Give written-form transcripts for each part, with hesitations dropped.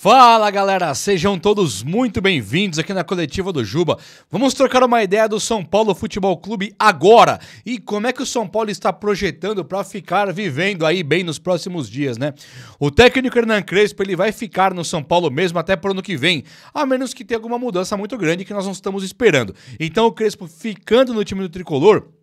Fala galera, sejam todos muito bem-vindos aqui na coletiva do Juba. Vamos trocar uma ideia do São Paulo Futebol Clube agora e como é que o São Paulo está projetando para ficar vivendo aí bem nos próximos dias, né? O técnico Hernan Crespo, ele vai ficar no São Paulo mesmo até pro ano que vem, a menos que tenha alguma mudança muito grande que nós não estamos esperando. Então o Crespo ficando no time do Tricolor,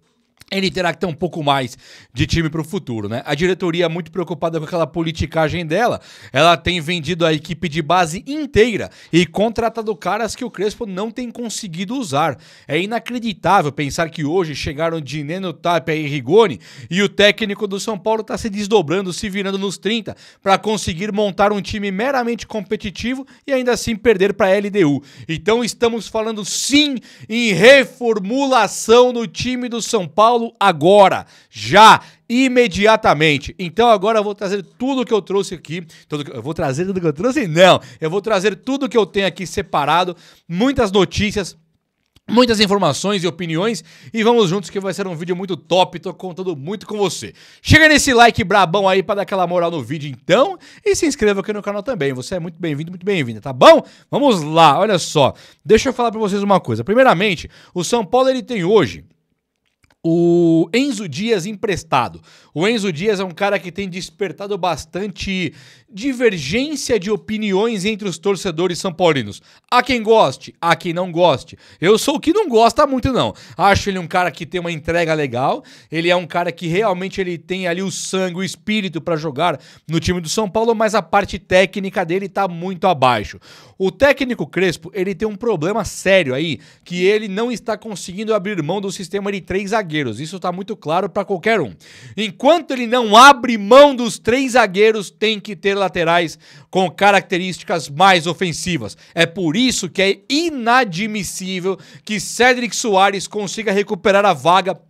ele terá que ter um pouco mais de time para o futuro, né? A diretoria, muito preocupada com aquela politicagem dela, ela tem vendido a equipe de base inteira e contratado caras que o Crespo não tem conseguido usar. É inacreditável pensar que hoje chegaram Dineno, Tapia e Rigoni e o técnico do São Paulo está se desdobrando, se virando nos 30 para conseguir montar um time meramente competitivo e ainda assim perder para a LDU. Então estamos falando sim em reformulação no time do São Paulo agora, já, imediatamente. Então agora eu vou trazer tudo que eu trouxe aqui. Eu vou trazer tudo que eu trouxe? Não. Eu vou trazer tudo que eu tenho aqui separado, muitas notícias, muitas informações e opiniões, e vamos juntos que vai ser um vídeo muito top, tô contando muito com você. Chega nesse like brabão aí pra dar aquela moral no vídeo então, e se inscreva aqui no canal também, você é muito bem-vindo, muito bem-vinda, tá bom? Vamos lá, olha só, deixa eu falar pra vocês uma coisa. Primeiramente, o São Paulo ele tem hoje o Enzo Dias emprestado. O Enzo Dias é um cara que tem despertado bastante divergência de opiniões entre os torcedores são paulinos. Há quem goste, há quem não goste. Eu sou o que não gosta muito não. Acho ele um cara que tem uma entrega legal, ele é um cara que realmente ele tem ali o sangue, o espírito para jogar no time do São Paulo, mas a parte técnica dele tá muito abaixo. O técnico Crespo, ele tem um problema sério aí, que ele não está conseguindo abrir mão do sistema de 3 zagueiros. Isso tá muito claro para qualquer um. Enquanto ele não abre mão dos 3 zagueiros, tem que ter laterais com características mais ofensivas. É por isso que é inadmissível que Cédric Soares consiga recuperar a vaga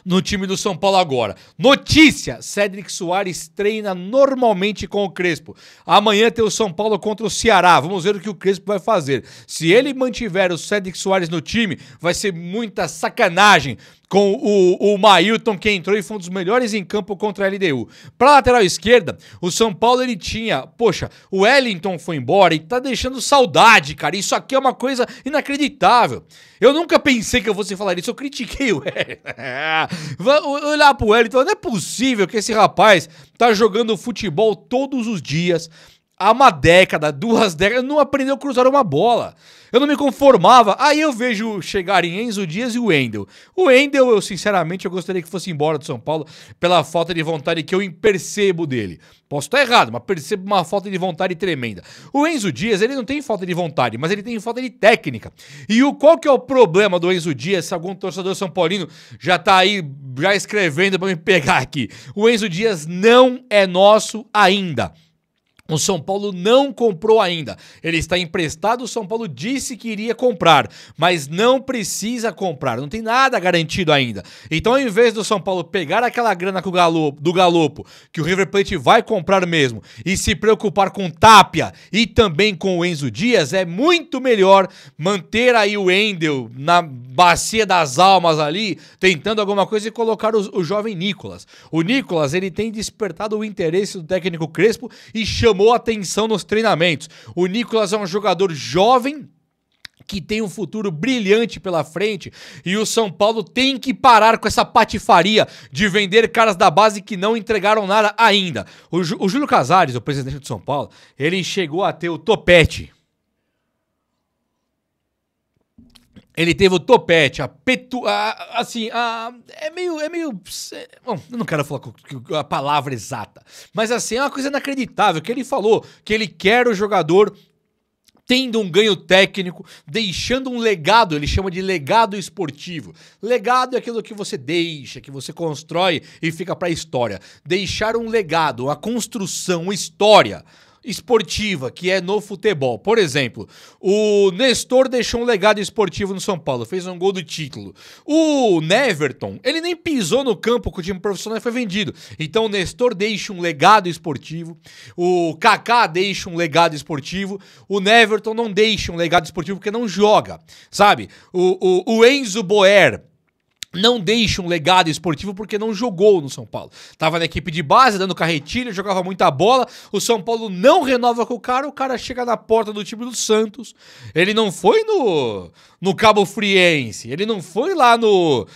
no time do São Paulo agora. Notícia: Cédric Soares treina normalmente com o Crespo. Amanhã tem o São Paulo contra o Ceará. Vamos ver o que o Crespo vai fazer. Se ele mantiver o Cédric Soares no time, vai ser muita sacanagem com o Mailton, que entrou e foi um dos melhores em campo contra a LDU. Pra lateral esquerda, o São Paulo ele tinha, poxa, o Wellington foi embora e tá deixando saudade, cara. Isso aqui é uma coisa inacreditável. Eu nunca pensei que eu fosse falar isso, eu critiquei o Wellington. Olhar pro Wellington, não é possível que esse rapaz tá jogando futebol todos os dias, há uma década, 2 décadas, não aprendeu a cruzar uma bola. Eu não me conformava. Aí eu vejo chegarem Enzo Dias e o Wendel. O Wendel, eu sinceramente, eu gostaria que fosse embora do São Paulo pela falta de vontade que eu percebo dele. Posso estar errado, mas percebo uma falta de vontade tremenda. O Enzo Dias, ele não tem falta de vontade, mas ele tem falta de técnica. E qual que é o problema do Enzo Dias, se algum torcedor são paulino já tá aí já escrevendo pra me pegar aqui? O Enzo Dias não é nosso ainda. O São Paulo não comprou ainda. Ele está emprestado, o São Paulo disse que iria comprar, mas não precisa comprar, não tem nada garantido ainda. Então, ao invés do São Paulo pegar aquela grana do Galopo, que o River Plate vai comprar mesmo, e se preocupar com Tapia e também com o Enzo Dias, é muito melhor manter aí o Wendel na bacia das almas ali, tentando alguma coisa e colocar o jovem Nicolas. O Nicolas, ele tem despertado o interesse do técnico Crespo e chamou atenção nos treinamentos. O Nicolas é um jogador jovem que tem um futuro brilhante pela frente e o São Paulo tem que parar com essa patifaria de vender caras da base que não entregaram nada ainda. O Júlio Casares, o presidente do São Paulo, ele chegou a ter o topete. Ele teve o topete, bom, eu não quero falar a palavra exata, mas assim, é uma coisa inacreditável, que ele falou que ele quer o jogador tendo um ganho técnico, deixando um legado, ele chama de legado esportivo. Legado é aquilo que você deixa, que você constrói e fica pra história. Deixar um legado, uma construção, uma história esportiva, que é no futebol. Por exemplo, o Nestor deixou um legado esportivo no São Paulo, fez um gol do título. O Neverton, ele nem pisou no campo com o time profissional e foi vendido. Então o Nestor deixa um legado esportivo, o Kaká deixa um legado esportivo, o Neverton não deixa um legado esportivo porque não joga, sabe? O Enzo Boer, não deixa um legado esportivo porque não jogou no São Paulo. Tava na equipe de base, dando carretilha, jogava muita bola, o São Paulo não renova com o cara chega na porta do time do Santos, ele não foi no Cabo Friense, ele não foi lá no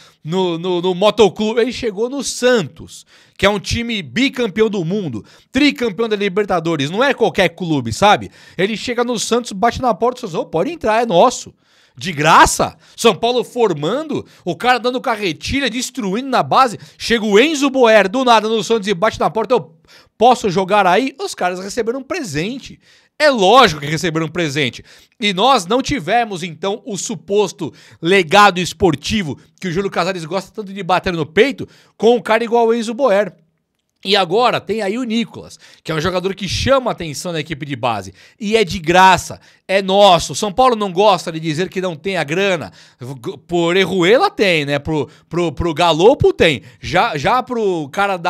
Motoclube, ele chegou no Santos, que é um time bicampeão do mundo, tricampeão da Libertadores, não é qualquer clube, sabe? Ele chega no Santos, bate na porta e diz, pode entrar, é nosso. De graça, São Paulo formando, o cara dando carretilha, destruindo na base, chega o Enzo Boer do nada no Santos e bate na porta, eu posso jogar aí? Os caras receberam um presente. É lógico que receberam um presente. E nós não tivemos, então, o suposto legado esportivo que o Júlio Casares gosta tanto de bater no peito com um cara igual o Enzo Boer. E agora tem aí o Nicolas, que é um jogador que chama a atenção na equipe de base. E é de graça, é nosso. São Paulo não gosta de dizer que não tem a grana. Por Erruela tem, né? Pro Galopo tem. Já pro cara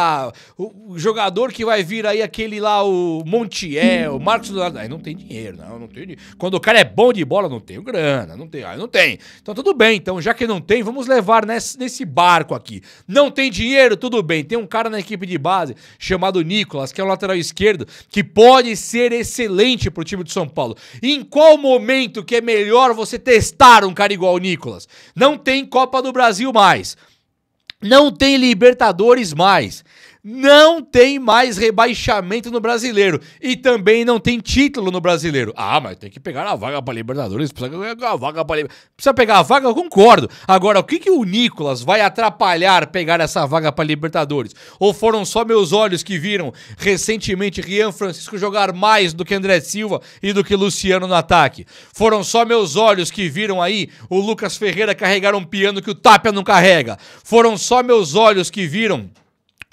o jogador que vai vir aí, aquele lá, o Montiel, o Marcos Leonardo. Aí não tem dinheiro, não tem dinheiro. Quando o cara é bom de bola, não tem grana, aí não tem. Então tudo bem, então já que não tem, vamos levar nesse barco aqui. Não tem dinheiro, tudo bem. Tem um cara na equipe de base chamado Nicolas, que é um lateral esquerdo, que pode ser excelente pro time de São Paulo. E em qual momento que é melhor você testar um cara igual o Nicolas? Não tem Copa do Brasil mais. Não tem Libertadores mais. Não tem mais rebaixamento no Brasileiro. E também não tem título no Brasileiro. Ah, mas tem que pegar a vaga pra Libertadores. Precisa pegar a vaga, eu concordo. Agora, o que o Nicolas vai atrapalhar pegar essa vaga pra Libertadores? Ou foram só meus olhos que viram recentemente Rian Francisco jogar mais do que André Silva e do que Luciano no ataque? Foram só meus olhos que viram aí o Lucas Ferreira carregar um piano que o Tapia não carrega? Foram só meus olhos que viram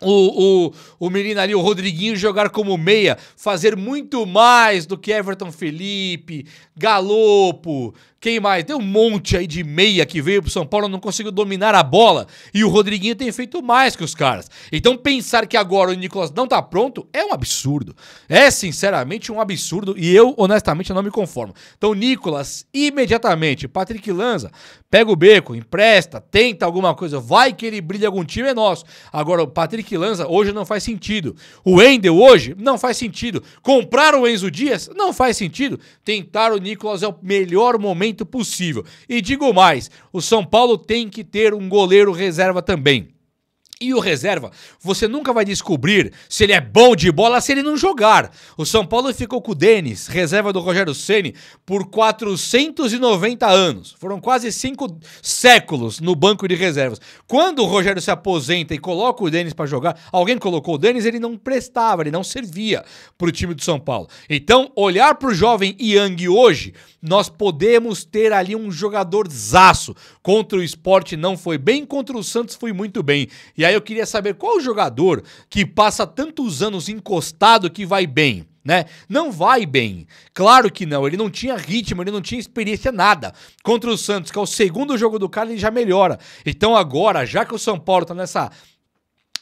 o menino ali, o Rodriguinho, jogar como meia, fazer muito mais do que Everton Felipe, Galopo, quem mais? Tem um monte aí de meia que veio pro São Paulo, não conseguiu dominar a bola, e o Rodriguinho tem feito mais que os caras. Então pensar que agora o Nicolas não tá pronto é um absurdo. É sinceramente um absurdo, e eu honestamente não me conformo. Então Nicolas, imediatamente, Patrick Lanza, pega o beco, empresta, tenta alguma coisa, vai que ele brilha algum time, é nosso. Agora o Patrick Lanza hoje não faz sentido. O Wendel hoje não faz sentido. Comprar o Enzo Dias não faz sentido. Tentar o Nicolas é o melhor momento possível. E digo mais, o São Paulo tem que ter um goleiro reserva também. E o reserva, você nunca vai descobrir se ele é bom de bola se ele não jogar. O São Paulo ficou com o Denis, reserva do Rogério Ceni, por 490 anos. Foram quase 5 séculos no banco de reservas. Quando o Rogério se aposenta e coloca o Denis para jogar, alguém colocou o Denis, ele não prestava, ele não servia para o time do São Paulo. Então, olhar para o jovem Yang hoje, nós podemos ter ali um jogador zaço. Contra o Sport não foi bem, contra o Santos foi muito bem. E aí eu queria saber qual o jogador que passa tantos anos encostado que vai bem, né? Não vai bem. Claro que não, ele não tinha ritmo, ele não tinha experiência, nada. Contra o Santos, que é o segundo jogo do cara, ele já melhora. Então agora, já que o São Paulo tá nessa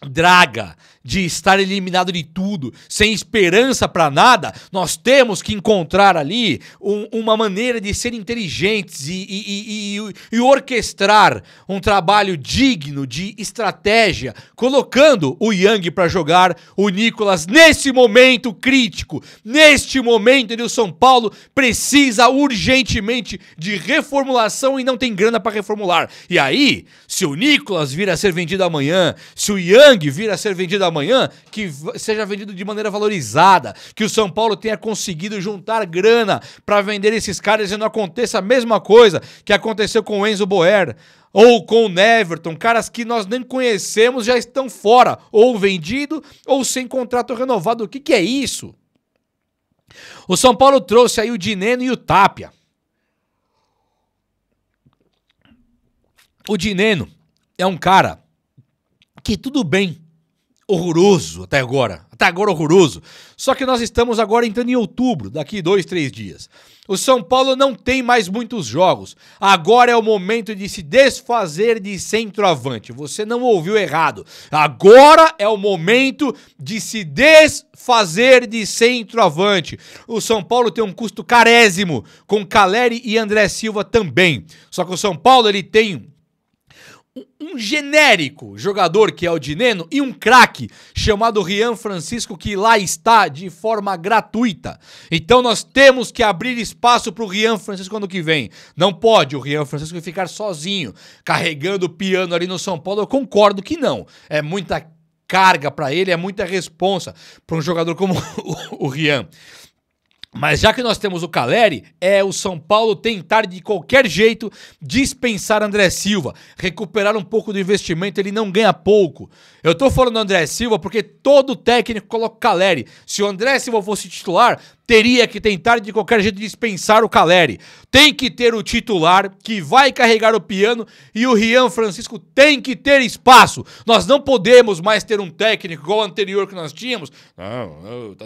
draga de estar eliminado de tudo, sem esperança pra nada, nós temos que encontrar ali uma maneira de ser inteligentes e orquestrar um trabalho digno de estratégia, colocando o Yang pra jogar, o Nicolas nesse momento crítico, neste momento em que o São Paulo precisa urgentemente de reformulação e não tem grana pra reformular. E aí, se o Nicolas vir a ser vendido amanhã, se o Yang vir a ser vendido amanhã, que seja vendido de maneira valorizada, que o São Paulo tenha conseguido juntar grana para vender esses caras e não aconteça a mesma coisa que aconteceu com o Enzo Boer ou com o Neverton, caras que nós nem conhecemos já estão fora, ou vendido ou sem contrato renovado. O que é isso? O São Paulo trouxe aí o Dineno e o Tapia. O Dineno é um cara que tudo bem, horroroso até agora horroroso, só que nós estamos agora entrando em outubro, daqui 2, 3 dias. O São Paulo não tem mais muitos jogos, agora é o momento de se desfazer de centroavante, você não ouviu errado, agora é o momento de se desfazer de centroavante. O São Paulo tem um custo carésimo, com Caleri e André Silva também, só que o São Paulo ele tem um genérico jogador que é o Dineno e um craque chamado Rian Francisco que lá está de forma gratuita. Então nós temos que abrir espaço para o Rian Francisco ano que vem. Não pode o Rian Francisco ficar sozinho, carregando o piano ali no São Paulo. Eu concordo que não. É muita carga para ele, é muita responsa para um jogador como o Rian. Mas já que nós temos o Caleri, é o São Paulo tentar de qualquer jeito dispensar André Silva, recuperar um pouco do investimento, ele não ganha pouco. Eu tô falando do André Silva porque todo técnico coloca o Caleri. Se o André Silva fosse titular, teria que tentar de qualquer jeito dispensar o Caleri. Tem que ter o titular que vai carregar o piano e o Rian Francisco tem que ter espaço. Nós não podemos mais ter um técnico igual o anterior que nós tínhamos.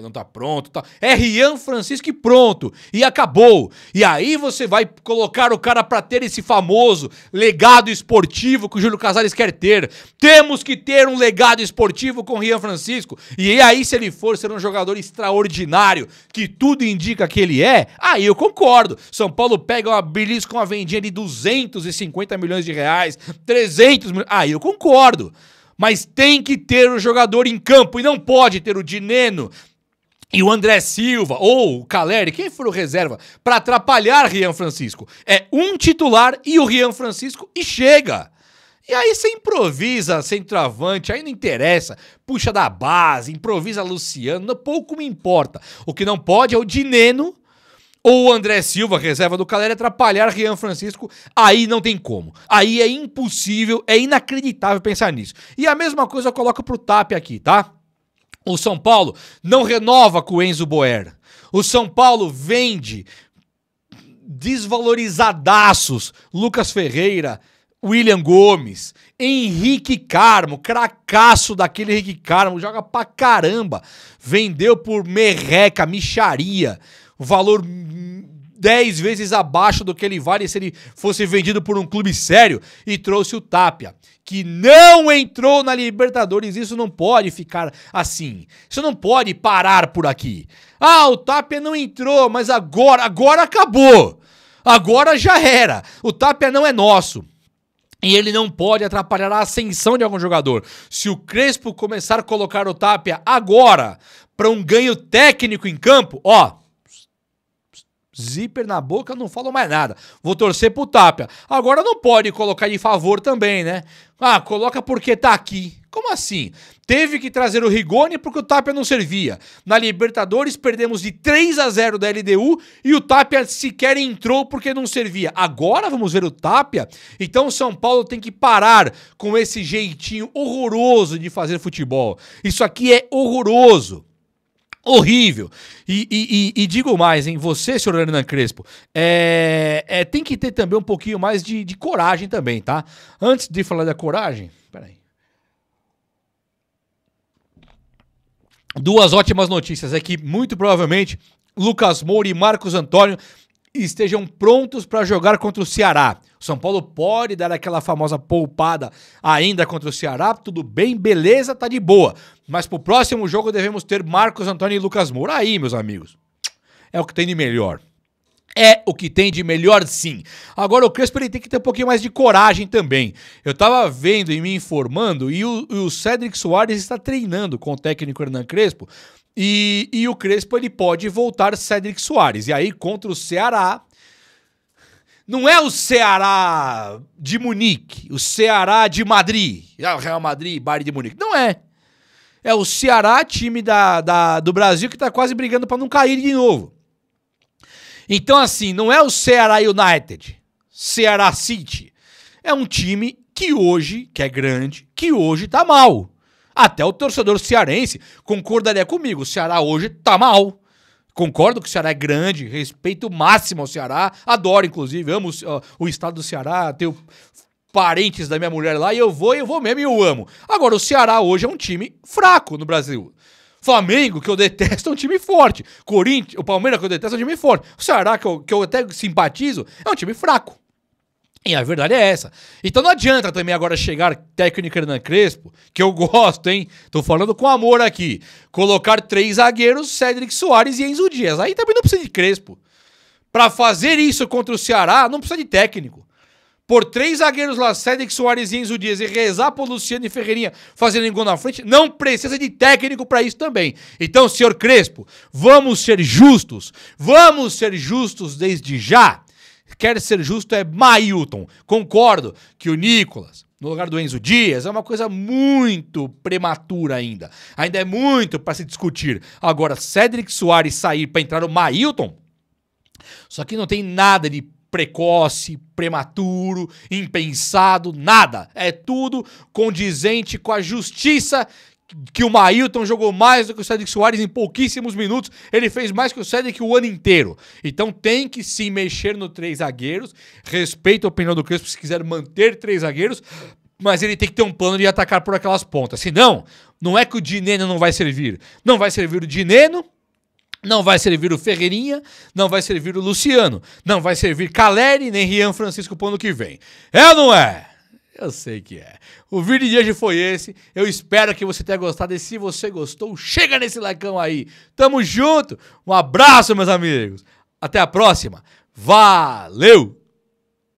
Não tá pronto. Tá. É Rian Francisco e pronto. E acabou. E aí você vai colocar o cara pra ter esse famoso legado esportivo que o Júlio Casares quer ter. Temos que ter um legado esportivo com o Rian Francisco. E aí, se ele for ser um jogador extraordinário, que tudo indica que ele é, aí eu concordo. São Paulo pega uma belisca com uma vendinha de 250 milhões de reais, 300 milhões, aí eu concordo. Mas tem que ter o jogador em campo e não pode ter o Dineno e o André Silva ou o Caleri, quem for o reserva, para atrapalhar Rian Francisco. É um titular e o Rian Francisco e chega. E aí você improvisa centroavante, aí não interessa, puxa da base, improvisa Luciano, pouco me importa. O que não pode é o Dineno ou o André Silva, reserva do Caleri, atrapalhar Rian Francisco, aí não tem como. Aí é impossível, é inacreditável pensar nisso. E a mesma coisa eu coloco pro Tapia aqui, tá? O São Paulo não renova com o Enzo Boer. O São Paulo vende desvalorizadaços Lucas Ferreira, William Gomes, Henrique Carmo, cracaço daquele Henrique Carmo, joga pra caramba, vendeu por merreca, micharia, valor 10 vezes abaixo do que ele vale se ele fosse vendido por um clube sério, e trouxe o Tapia, que não entrou na Libertadores. Isso não pode ficar assim, isso não pode parar por aqui. Ah, o Tapia não entrou, mas agora acabou, agora já era, o Tapia não é nosso. E ele não pode atrapalhar a ascensão de algum jogador. Se o Crespo começar a colocar o Tapia agora para um ganho técnico em campo, ó, zíper na boca, não falo mais nada. Vou torcer pro Tapia. Agora não pode colocar de favor também, né? Ah, coloca porque tá aqui. Como assim? Teve que trazer o Rigoni porque o Tapia não servia. Na Libertadores perdemos de 3-0 da LDU e o Tapia sequer entrou porque não servia. Agora vamos ver o Tapia? Então o São Paulo tem que parar com esse jeitinho horroroso de fazer futebol. Isso aqui é horroroso. Horrível. E digo mais, hein? Você, senhor Hernan Crespo, tem que ter também um pouquinho mais de coragem também, tá? Antes de falar da coragem, peraí. Duas ótimas notícias é que muito provavelmente Lucas Moura e Marcos Antônio estejam prontos para jogar contra o Ceará. O São Paulo pode dar aquela famosa poupada ainda contra o Ceará, tudo bem, beleza, tá de boa. Mas pro próximo jogo devemos ter Marcos Antônio e Lucas Moura. Aí, meus amigos, é o que tem de melhor. É o que tem de melhor, sim. Agora o Crespo ele tem que ter um pouquinho mais de coragem também. Eu tava vendo e me informando e o Cédric Soares está treinando com o técnico Hernan Crespo e o Crespo ele pode voltar Cédric Soares. E aí contra o Ceará, não é o Ceará de Munique, o Ceará de Madrid, o Real Madrid, Bayern de Munique. Não é. É o Ceará, time do Brasil que tá quase brigando para não cair de novo. Então, assim, não é o Ceará United, Ceará City. É um time que hoje, que é grande, que hoje tá mal. Até o torcedor cearense concordaria comigo. O Ceará hoje tá mal. Concordo que o Ceará é grande, respeito máximo ao Ceará. Adoro, inclusive, amo o estado do Ceará, tenho parentes da minha mulher lá e eu vou mesmo e eu amo. Agora, o Ceará hoje é um time fraco no Brasil. Flamengo, que eu detesto, é um time forte. Corinthians, o Palmeiras, que eu detesto, é um time forte. O Ceará, que eu até simpatizo, é um time fraco. E a verdade é essa. Então não adianta também agora chegar técnico Hernan Crespo, que eu gosto, hein? Tô falando com amor aqui. Colocar 3 zagueiros, Cédric Soares e Enzo Dias. Aí também não precisa de Crespo. Pra fazer isso contra o Ceará, não precisa de técnico. por 3 zagueiros lá, Cedric Soares e Enzo Dias, e rezar pro Luciano e Ferreirinha fazendo gol na frente, não precisa de técnico pra isso também. Então, senhor Crespo, vamos ser justos desde já. Quer ser justo é Mailton. Concordo que o Nicolas, no lugar do Enzo Dias, é uma coisa muito prematura ainda. Ainda é muito pra se discutir. Agora, Cedric Soares sair pra entrar o Mailton, só que não tem nada de precoce, prematuro, impensado, nada. É tudo condizente com a justiça que o Mailton jogou mais do que o Cedric Soares em pouquíssimos minutos. Ele fez mais que o Cedric o ano inteiro. Então tem que se mexer no 3 zagueiros. Respeito a opinião do Crespo se quiser manter 3 zagueiros, mas ele tem que ter um plano de atacar por aquelas pontas. Senão, não é que o Dineno não vai servir. Não vai servir o Dineno, não vai servir o Ferreirinha, não vai servir o Luciano, não vai servir Caleri nem Rian Francisco pro ano que vem. É ou não é? Eu sei que é. O vídeo de hoje foi esse. Eu espero que você tenha gostado. E se você gostou, chega nesse likeão aí. Tamo junto. Um abraço, meus amigos. Até a próxima. Valeu!